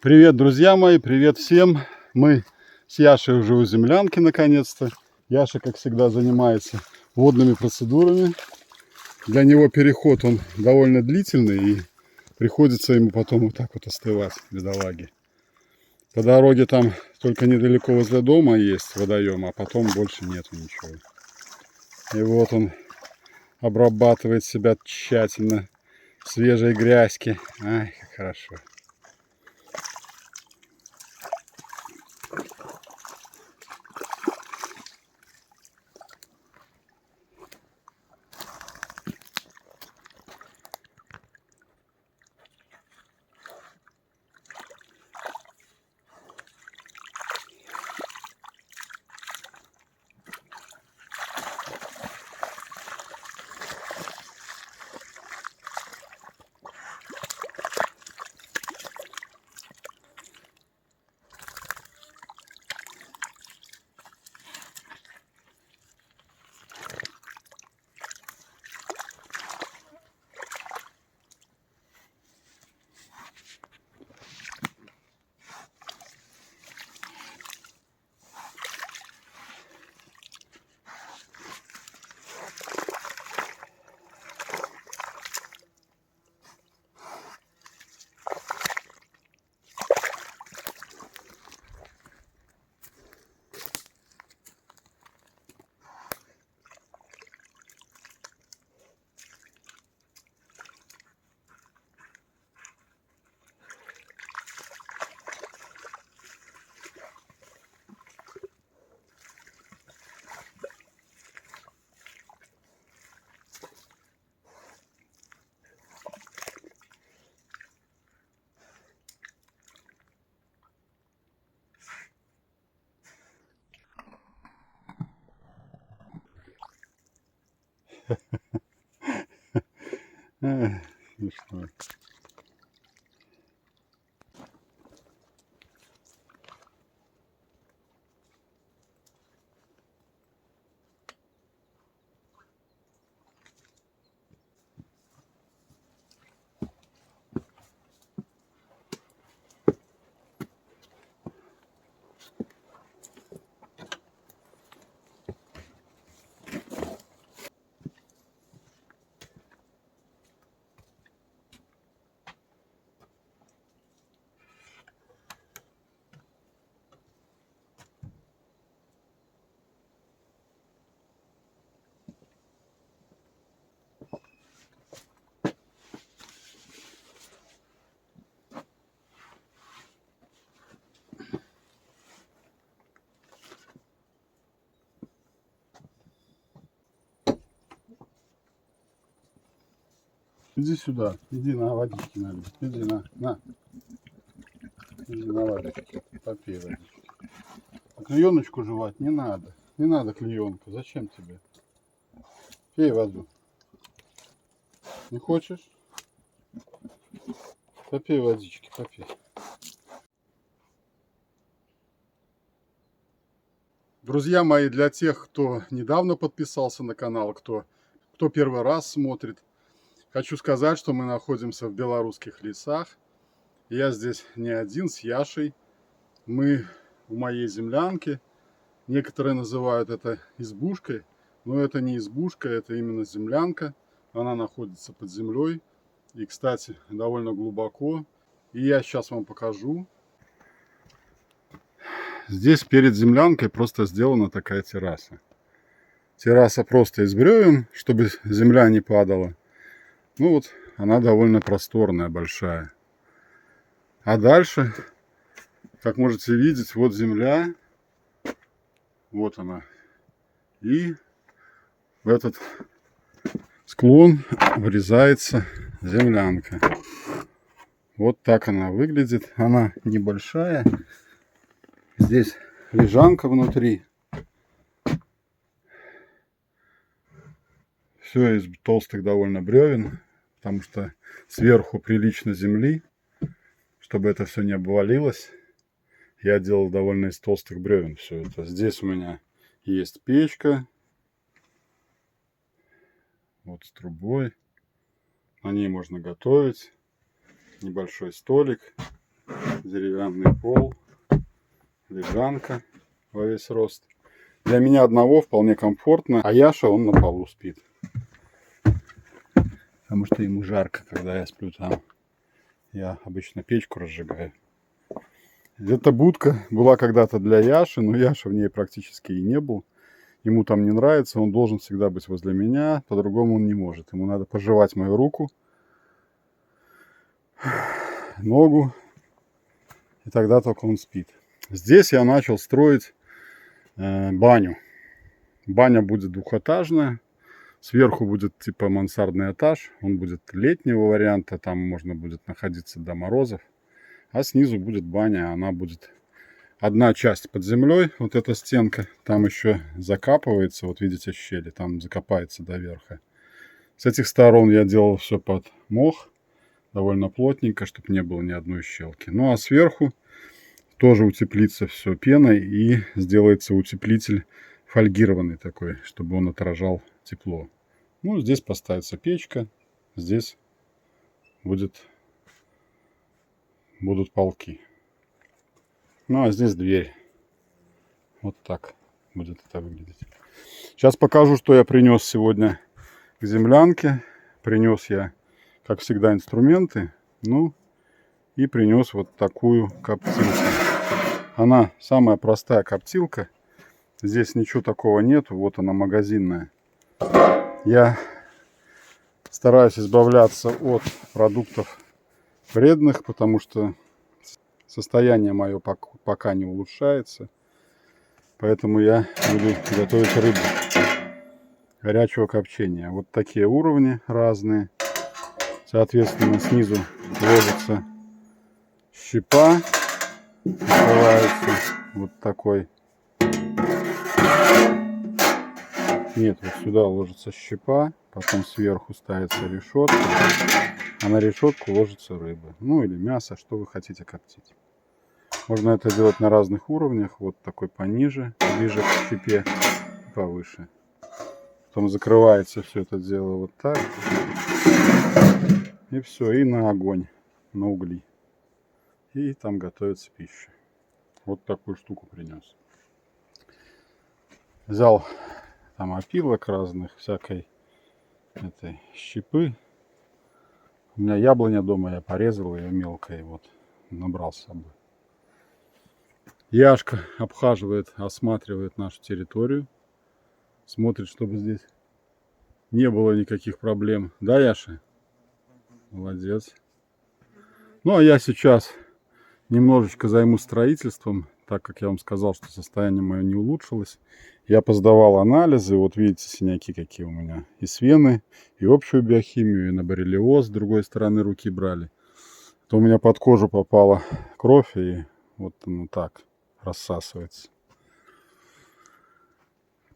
Привет, друзья мои, привет всем. Мы с Яшей уже у землянки наконец-то. Яша, как всегда, занимается водными процедурами. Для него переход он довольно длительный, и приходится ему потом вот так вот остывать, бедолаге. По дороге там только недалеко возле дома есть водоем, а потом больше нету ничего. И вот он обрабатывает себя тщательно свежей грязьки. Ай, как хорошо. Смешно. Иди сюда, иди на водички налей. Иди на. Иди на водички, попей водички. А клееночку жевать не надо. Не надо клеенку. Зачем тебе? Пей воду. Не хочешь? Попей водички, попей. Друзья мои, для тех, кто недавно подписался на канал, кто первый раз смотрит, хочу сказать, что мы находимся в белорусских лесах. Я здесь не один, с Яшей. Мы у моей землянки. Некоторые называют это избушкой, но это не избушка, это именно землянка. Она находится под землей и, кстати, довольно глубоко. И я сейчас вам покажу. Здесь перед землянкой просто сделана такая терраса. Терраса просто из бревен, чтобы земля не падала. Ну вот, она довольно просторная, большая. А дальше, как можете видеть, вот земля. Вот она. И в этот склон врезается землянка. Вот так она выглядит. Она небольшая. Здесь лежанка внутри. Все из толстых довольно бревен, потому что сверху прилично земли, чтобы это все не обвалилось. Я делал довольно из толстых бревен все это. Здесь у меня есть печка. Вот с трубой. На ней можно готовить. Небольшой столик. Деревянный пол, лежанка во весь рост. Для меня одного вполне комфортно, а Яша, он на полу спит. Потому что ему жарко, когда я сплю там. Я обычно печку разжигаю. Эта будка была когда-то для Яши, но Яша в ней практически и не был. Ему там не нравится, он должен всегда быть возле меня, по-другому он не может. Ему надо пожевать мою руку, ногу, и тогда только он спит. Здесь я начал строить баню. Баня будет двухэтажная, сверху будет типа мансардный этаж, он будет летнего варианта, там можно будет находиться до морозов. А снизу будет баня, она будет одна часть под землей, вот эта стенка, там еще закапывается, вот видите щели, там закопается до верха. С этих сторон я делал все под мох, довольно плотненько, чтобы не было ни одной щелки. Ну а сверху тоже утеплится все пеной и сделается утеплитель фольгированный такой, чтобы он отражал тепло. Ну, здесь поставится печка, здесь будут полки. Ну, а здесь дверь. Вот так будет это выглядеть. Сейчас покажу, что я принес сегодня к землянке. Принес я, как всегда, инструменты. Ну, и принес вот такую коптилку. Она самая простая коптилка. Здесь ничего такого нету. Вот она, магазинная. Я стараюсь избавляться от продуктов вредных, потому что состояние мое пока не улучшается. Поэтому я буду готовить рыбу горячего копчения. Вот такие уровни разные. Соответственно, снизу ложится щепа. Открывается вот такой. Нет, вот сюда ложится щепа. Потом сверху ставится решетка. А на решетку ложится рыба. Ну или мясо, что вы хотите коптить. Можно это делать на разных уровнях. Вот такой пониже, ближе к щепе, повыше. Потом закрывается все это дело вот так. И все, и на огонь, на угли. И там готовится пища. Вот такую штуку принес. Взял там опилок разных, всякой этой щепы. У меня яблоня дома, я порезал ее мелко и вот набрал с собой. Яшка обхаживает, осматривает нашу территорию. Смотрит, чтобы здесь не было никаких проблем. Да, Яша? Молодец. Ну, а я сейчас немножечко займусь строительством, так как я вам сказал, что состояние мое не улучшилось. Я посдавал анализы, вот видите синяки какие у меня. И с вены, и общую биохимию, и на боррелиоз с другой стороны руки брали. То у меня под кожу попала кровь, и вот ну так рассасывается.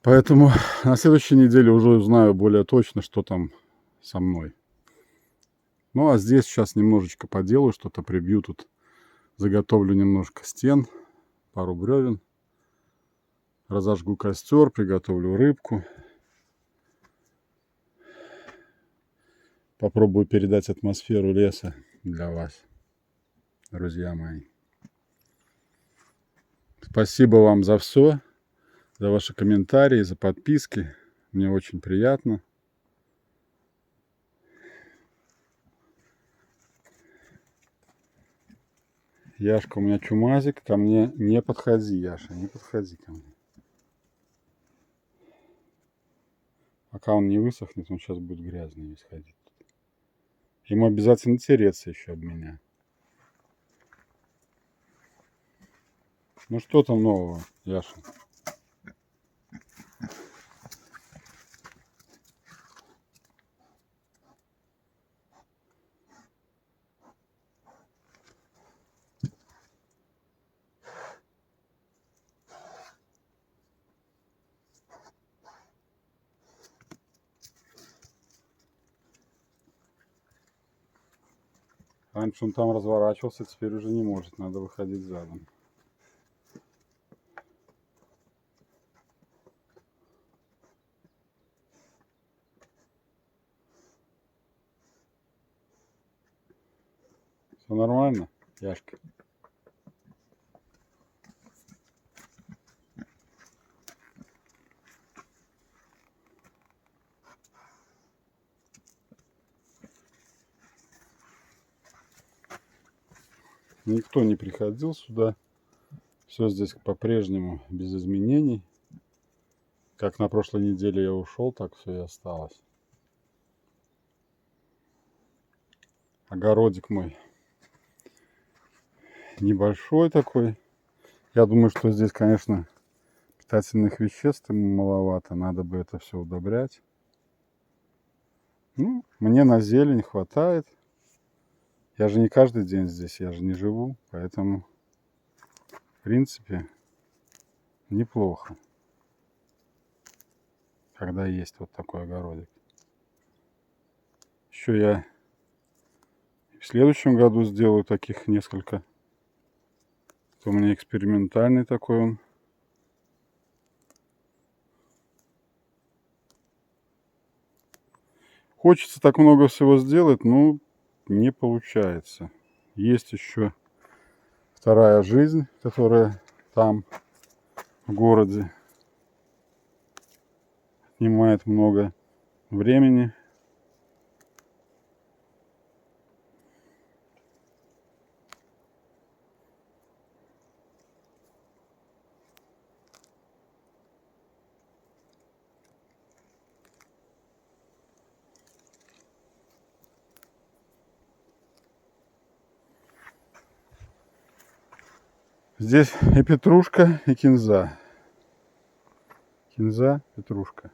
Поэтому на следующей неделе уже узнаю более точно, что там со мной. Ну а здесь сейчас немножечко поделаю, что-то прибью тут. Заготовлю немножко стен, пару бревен. Разожгу костер, приготовлю рыбку. Попробую передать атмосферу леса для вас, друзья мои. Спасибо вам за все, за ваши комментарии, за подписки. Мне очень приятно. Яшка у меня чумазик, ко мне не подходи, Яша, не подходи ко мне. Пока он не высохнет, он сейчас будет грязный весь ходить. Ему обязательно тереться еще об меня. Ну что там нового, Яша? Раньше он там разворачивался, теперь уже не может, надо выходить задом. Все нормально, Яшка? Никто не приходил сюда. Все здесь по-прежнему без изменений. Как на прошлой неделе я ушел, так все и осталось. Огородик мой небольшой такой. Я думаю, что здесь, конечно, питательных веществ маловато. Надо бы это все удобрять. Ну, мне на зелень хватает. Я же не каждый день здесь, я же не живу. Поэтому, в принципе, неплохо, когда есть вот такой огородик. Еще я в следующем году сделаю таких несколько. Это у меня экспериментальный такой он. Хочется так много всего сделать, но не получается. Есть еще вторая жизнь, которая там, в городе, отнимает много времени. Здесь и петрушка, и кинза. Кинза, петрушка.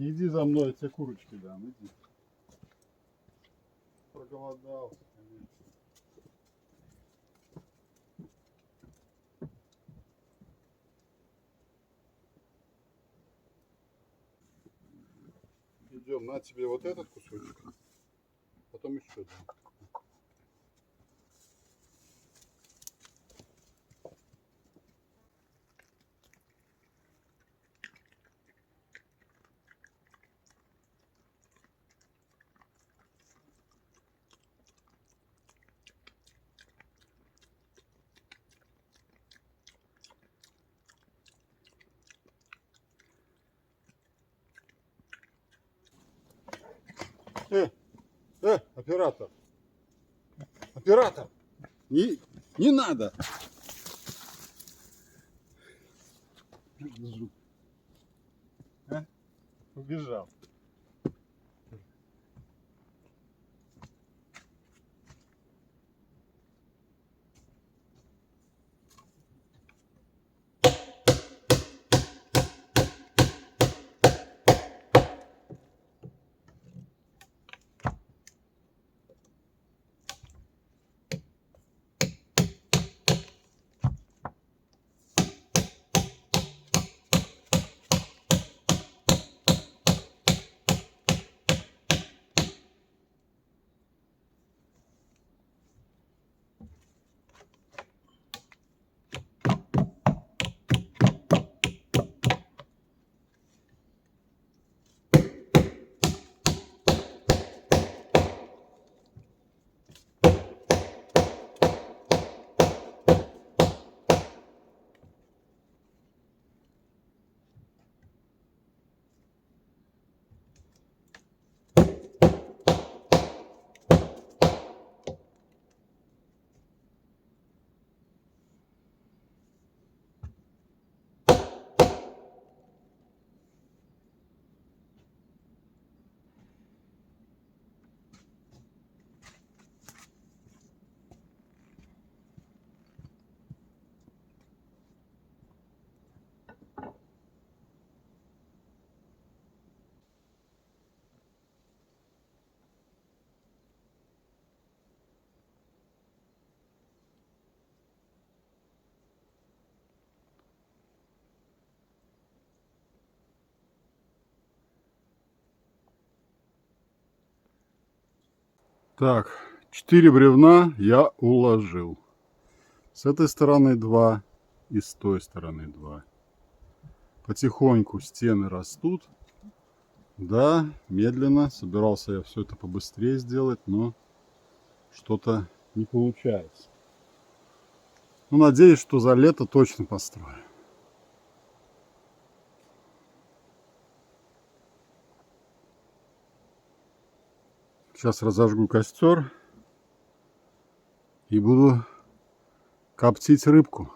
Иди за мной, я тебе курочки дам, иди. Проголодался, конечно. Идем, на тебе вот этот кусочек, потом еще дам. Оператор! Оператор! Не надо! А? Убежал. Так, 4 бревна я уложил. С этой стороны 2 и с той стороны 2. Потихоньку стены растут. Да, медленно. Собирался я все это побыстрее сделать, но что-то не получается. Ну, надеюсь, что за лето точно построю. Сейчас разожгу костер и буду коптить рыбку.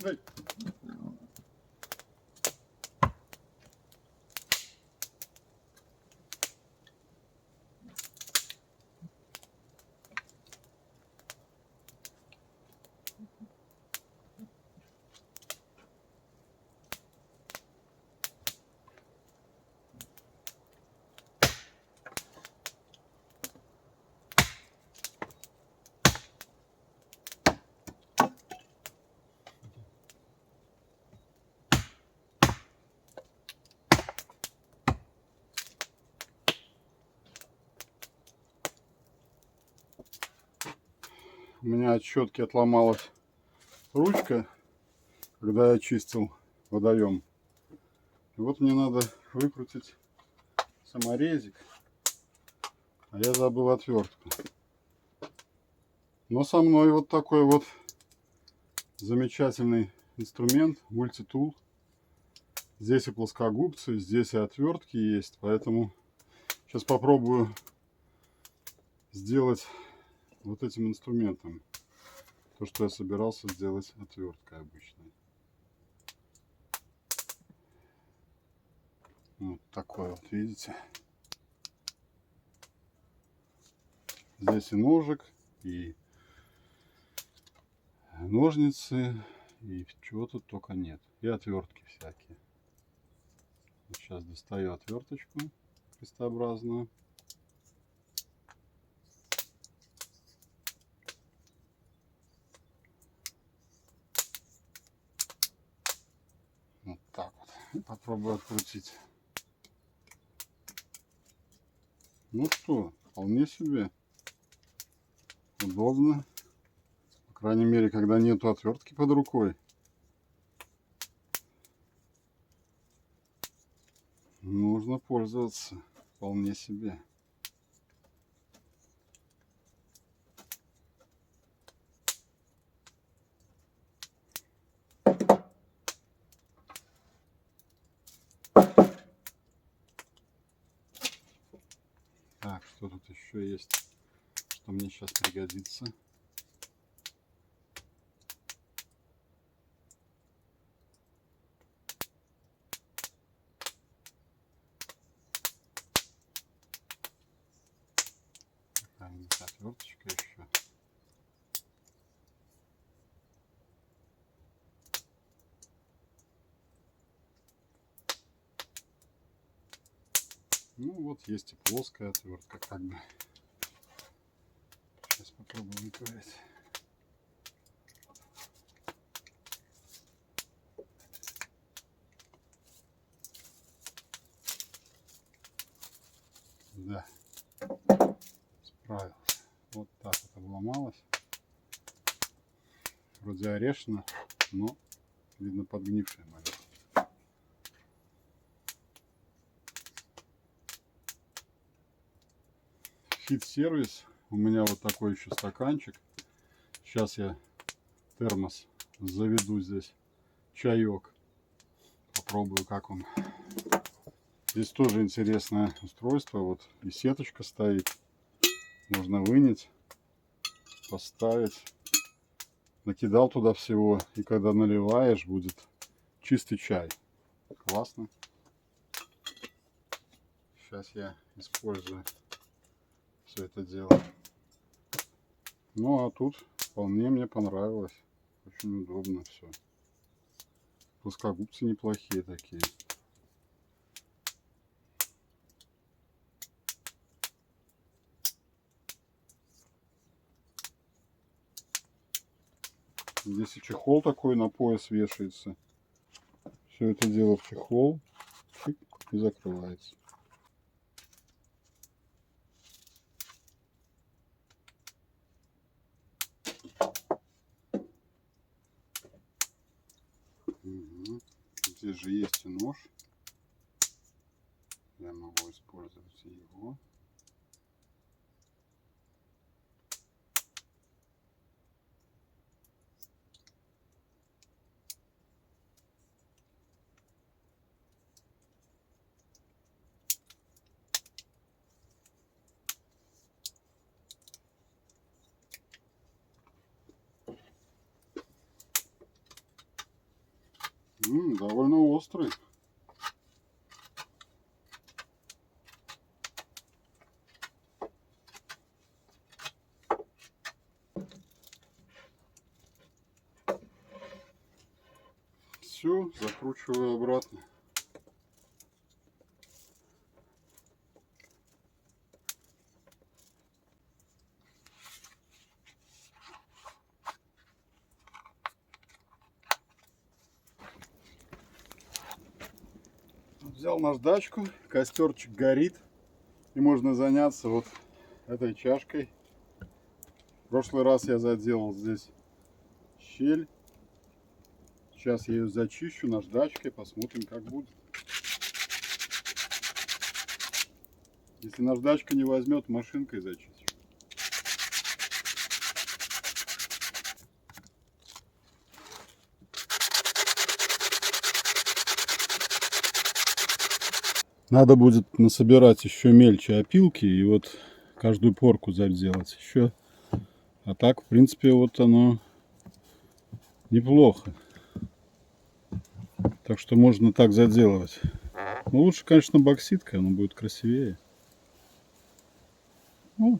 Дай. У меня от щетки отломалась ручка, когда я чистил водоем. И вот мне надо выкрутить саморезик, а я забыл отвертку. Но со мной вот такой вот замечательный инструмент, мультитул. Здесь и плоскогубцы, здесь и отвертки есть, поэтому сейчас попробую сделать вот этим инструментом то, что я собирался сделать отверткой обычной. Вот такой вот, видите. Здесь и ножик, и ножницы, и чего тут только нет. И отвертки всякие. Вот сейчас достаю отверточку крестообразную. Вот так вот. И попробую открутить. Ну что, вполне себе удобно. По крайней мере, когда нету отвертки под рукой. Нужно пользоваться вполне себе. Так, что тут еще есть, что мне сейчас пригодится. Какая-нибудь отверточка еще. Ну вот есть и плоская отвертка, как бы. Сейчас попробую выковырять. Да, справился. Вот так вот обломалась. Вроде орешина, но видно подгнившая маленько. Фит-сервис. У меня вот такой еще стаканчик. Сейчас я термос заведу здесь. Чаек. Попробую, как он. Здесь тоже интересное устройство. Вот и сеточка стоит. Можно вынять, поставить. Накидал туда всего. И когда наливаешь, будет чистый чай. Классно. Сейчас я использую все это дело. Ну а тут вполне мне понравилось. Очень удобно все. Плоскогубцы неплохие такие. Здесь и чехол такой на пояс вешается. Все это дело в чехол. Чик, и закрывается. Угу. Здесь же есть и нож. Я могу использовать его. Довольно острый. Все, закручиваю обратно. Взял наждачку, костерчик горит, и можно заняться вот этой чашкой. В прошлый раз я заделал здесь щель. Сейчас я ее зачищу наждачкой, посмотрим, как будет. Если наждачка не возьмет, машинкой зачищу. Надо будет насобирать еще мельче опилки и вот каждую порку заделать еще. А так, в принципе, вот оно неплохо. Так что можно так заделывать. Но лучше, конечно, бокситкой, оно будет красивее. Ну,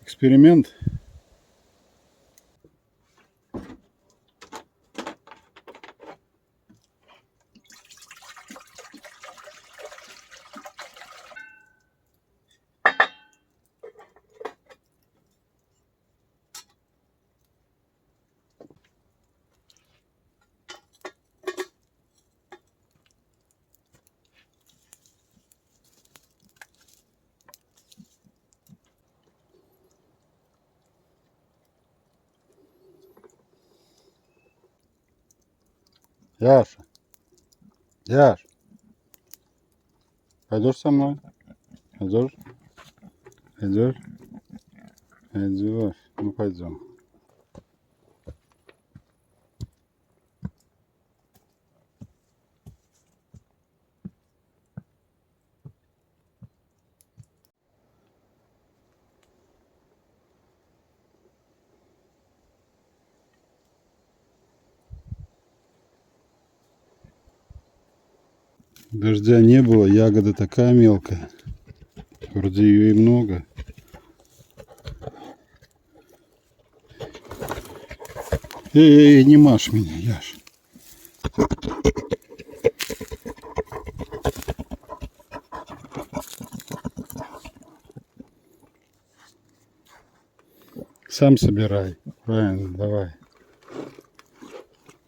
эксперимент. Яша, Яш, пойдешь со мной? Пойдешь? Пойдешь? Пойдешь? Ну пойдем. Дождя не было, ягода такая мелкая. Вроде ее и много. Эй, не машь меня, Яш. Сам собирай. Правильно, давай.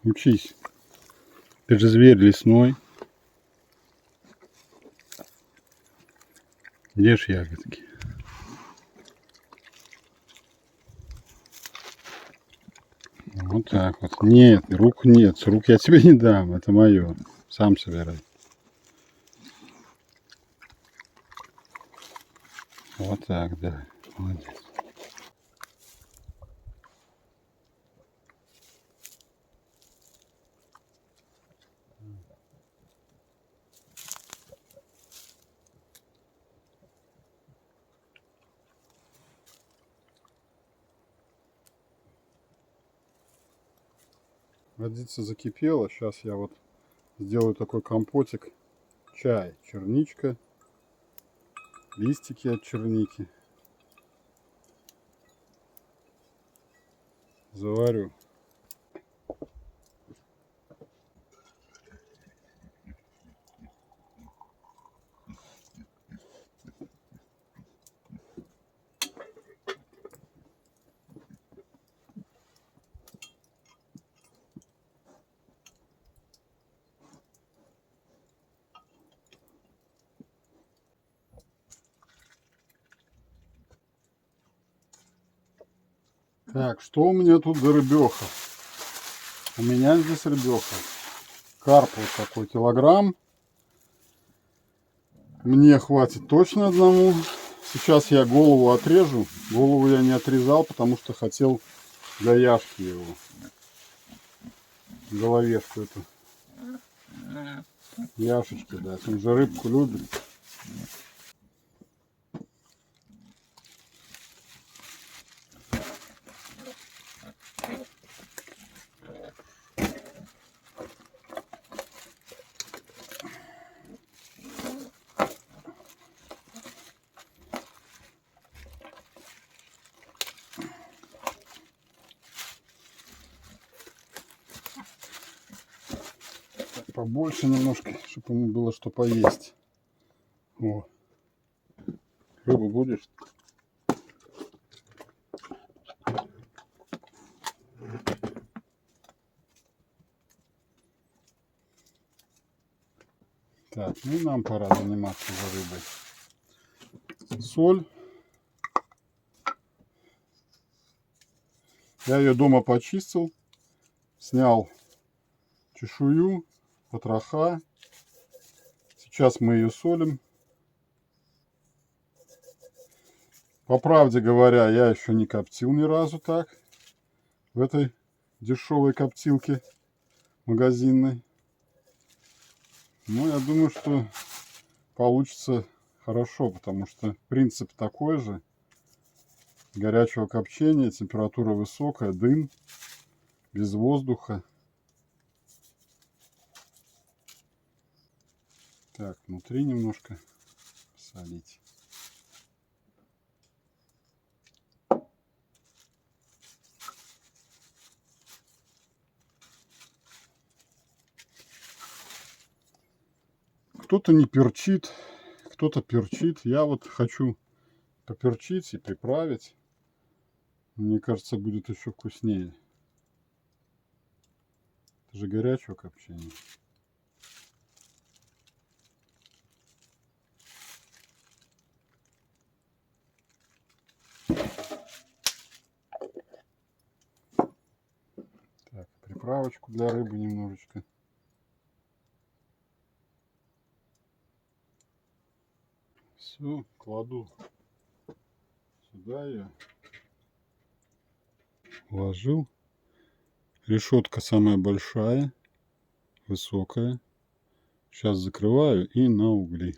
Учись. Ты же зверь лесной. Ешь ягодки. Вот так вот. Нет, рук нет. С рук я тебе не дам. Это мое. Сам собирай. Вот так, да. Молодец. Водица закипела. Сейчас я вот сделаю такой компотик. Чай, черничка, листики от черники. Заварю. Так, что у меня тут за рыбеха? У меня здесь рыбеха. Карп вот такой килограмм. Мне хватит точно одному. Сейчас я голову отрежу. Голову я не отрезал, потому что хотел для Яшки его. Головешку эту. Яшечки, да. Он же рыбку любит. побольше немножко, чтобы ему было что поесть. О. Рыбу будешь? Так, ну и нам пора заниматься за рыбой. Соль. Я ее дома почистил, снял чешую, потроха. Сейчас мы ее солим. По правде говоря, я еще не коптил ни разу так в этой дешевой коптилке магазинной. Но я думаю, что получится хорошо, потому что принцип такой же. Горячего копчения, температура высокая, дым, без воздуха. Так, внутри немножко солить. Кто-то не перчит, кто-то перчит. Я вот хочу поперчить и приправить. Мне кажется, будет еще вкуснее. Это же горячего копчения. Так, приправочку для рыбы немножечко. Все, кладу сюда ее. Вложил. Решетка самая большая, высокая. Сейчас закрываю и на угли.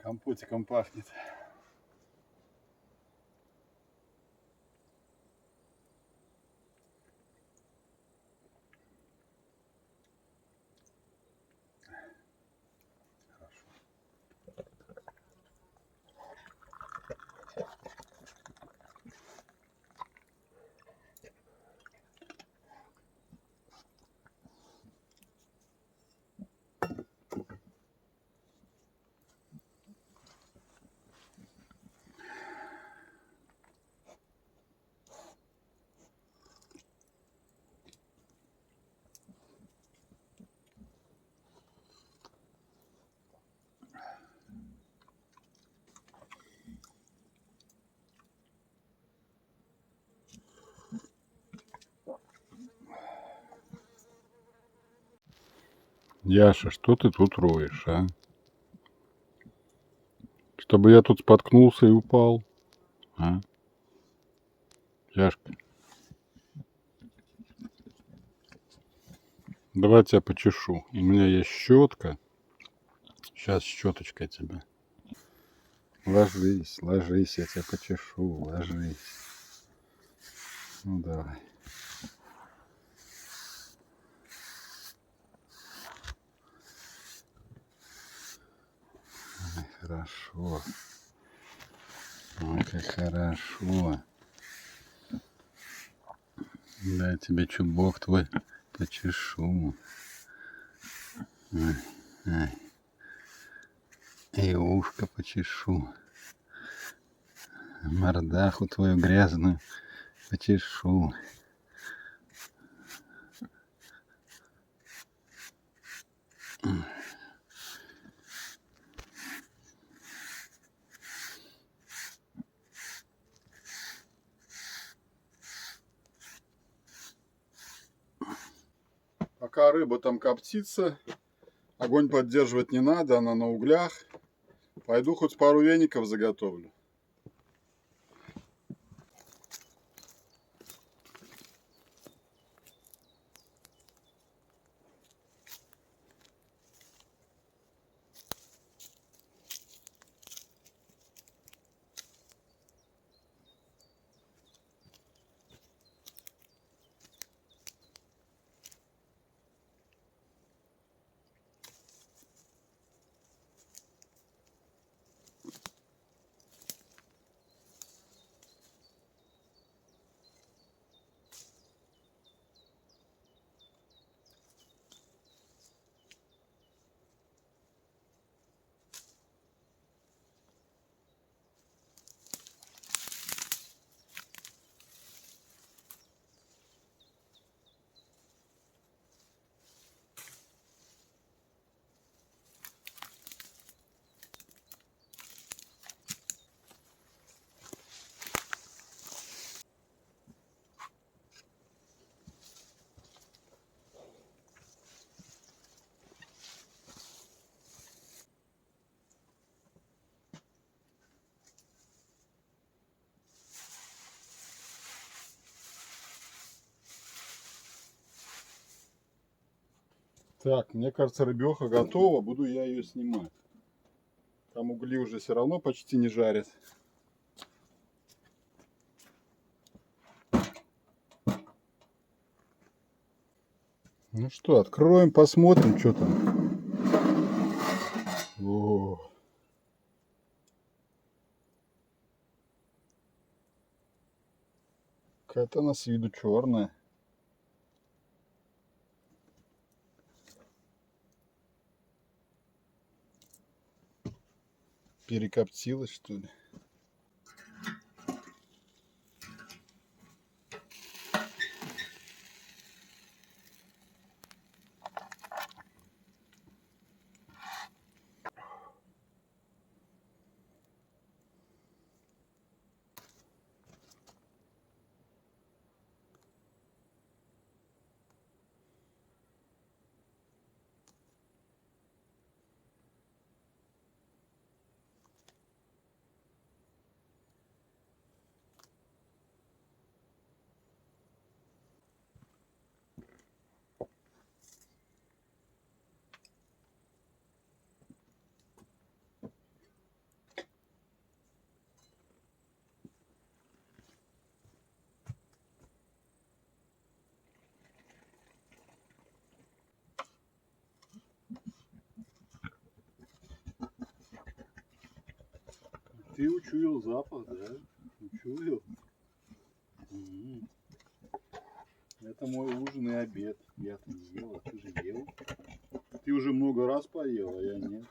Компотиком пахнет. Яша, что ты тут роешь, а? Чтобы я тут споткнулся и упал, а? Яшка. Давайте я почешу. У меня есть щетка. Сейчас щеточкой тебя. Ложись, ложись, я тебя почешу, ложись. Ну давай. Ой, хорошо. Ой, как хорошо. Да, тебе чубок твой почешу. Ой, ой. И ушко почешу. Мордаху твою грязную почешу. Пока рыба там коптится, огонь поддерживать не надо, она на углях. Пойду хоть пару веников заготовлю. Так, мне кажется, рыбеха готова. Буду я ее снимать. Там угли уже все равно почти не жарят. Ну что, откроем, посмотрим, что там. О. Какая-то она с виду черная. Перекоптилась, что ли? Ты учуял запах, да? Учуял? Это мой ужин и обед. Я-то не ел, а ты же ел. Ты уже много раз поел, а я нет.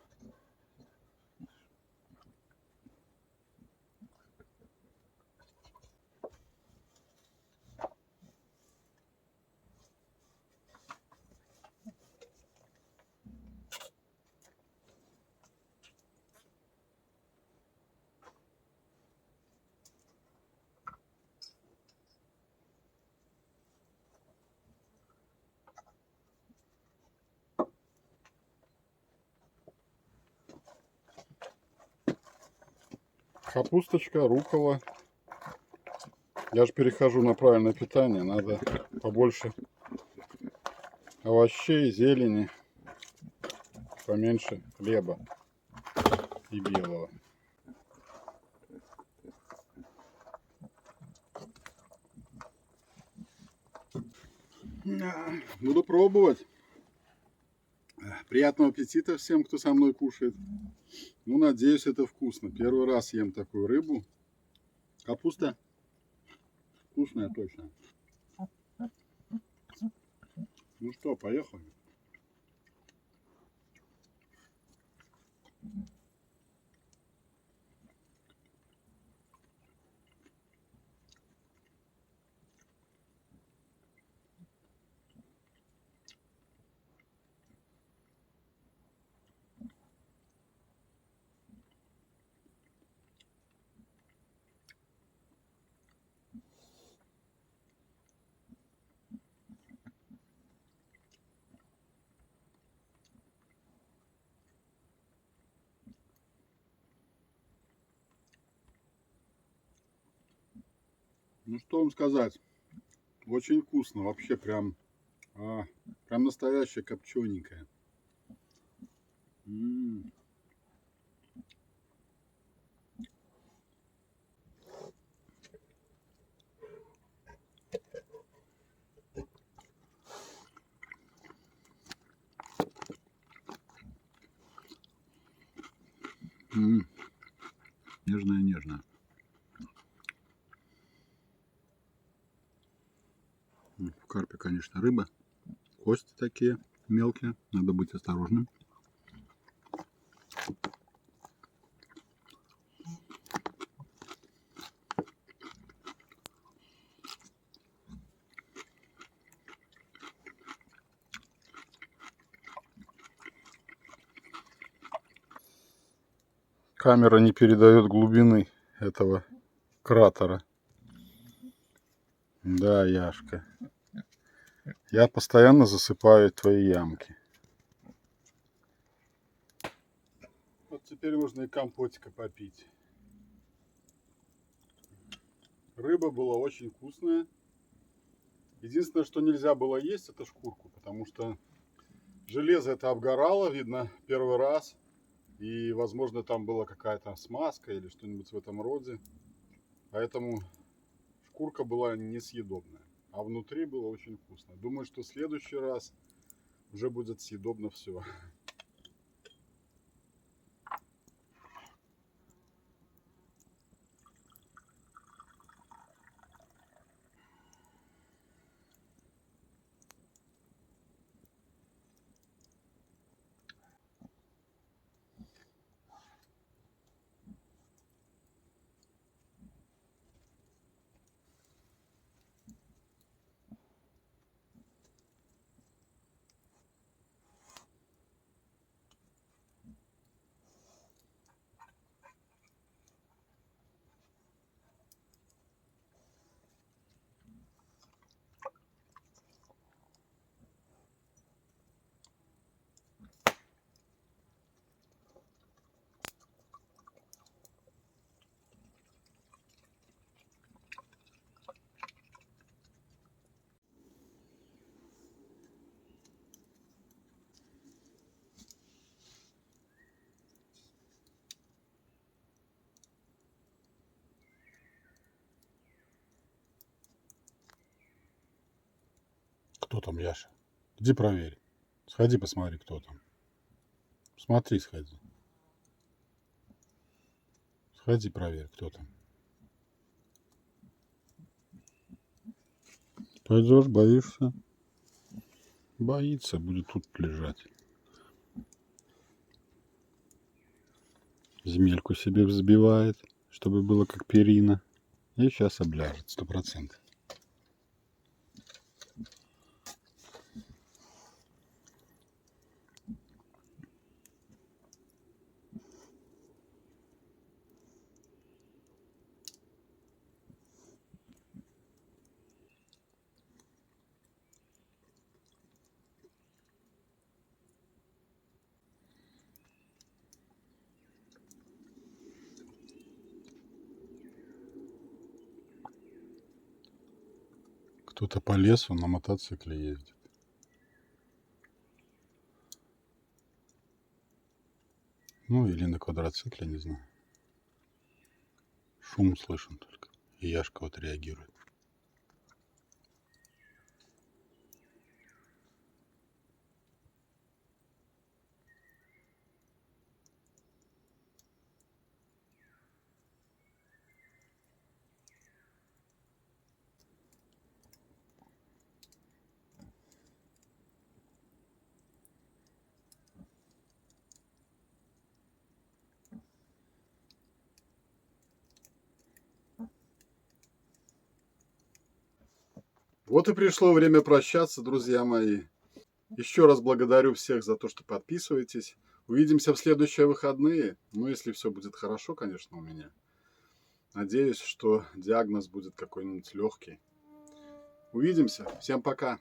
Капусточка, руккола. Я же перехожу на правильное питание. Надо побольше овощей, зелени, поменьше хлеба и белого. Буду пробовать. Приятного аппетита всем, кто со мной кушает. Ну, надеюсь, это вкусно. Первый раз ем такую рыбу. Капуста вкусная точно. Ну что, поехали. Ну что вам сказать, очень вкусно, вообще прям настоящая копчененькая. Нежная. В карпе, конечно, рыба. Кости такие мелкие, надо быть осторожным. Камера не передает глубины этого кратера. Да, Яшка. Я постоянно засыпаю твои ямки. Вот теперь можно и компотика попить. Рыба была очень вкусная. Единственное, что нельзя было есть, это шкурку, потому что железо это обгорало, видно, первый раз. И, возможно, там была какая-то смазка или что-нибудь в этом роде. Поэтому шкурка была несъедобная. А внутри было очень вкусно. Думаю, что в следующий раз уже будет съедобно все. Кто там, Яша? Иди проверь. Сходи посмотри, кто там. Смотри, сходи. Сходи проверь, кто там. Пойдешь, боишься? Боится, будет тут лежать. Земельку себе взбивает, чтобы было как перина. И сейчас обляжет, 100%. Кто-то по лесу на мотоцикле ездит. Ну или на квадроцикле, не знаю. Шум слышен только. И Яшка вот реагирует. Вот и пришло время прощаться, друзья мои. Еще раз благодарю всех за то, что подписываетесь. Увидимся в следующие выходные. Ну, если все будет хорошо, конечно, у меня. Надеюсь, что диагноз будет какой-нибудь легкий. Увидимся. Всем пока.